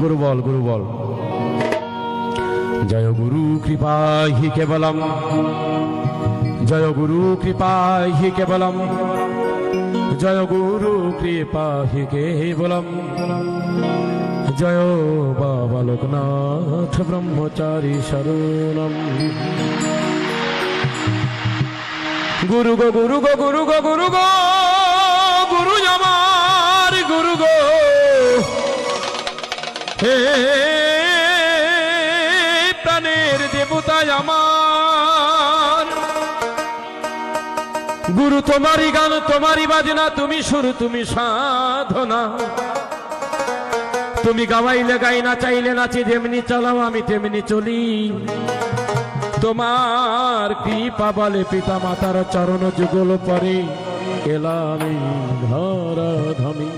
गुरु बोल जय गुरु कृपा ही केवलम जय गुरु कृपा ही केवलम जय गुरु कृपा ही केवलम जय बाबा लोकनाथ ब्रह्मचारी शरणम गुरु गो गुरु गो गुरु गो गुरु गो गुरु हमार गुरु गो हे प्राणेर देवता আমার गुरु तुम्हारी गान तुम्हारी बाजना তুমি সুর তুমি সাধনা তুমি গাওয়াইলে গাই না চাইলে নাচি যেমনি চালাও আমি তেমনি চলি তোমার কৃপা বলে পিতা মাতার চরণ যুগল পরে এলাম ধরা ধামি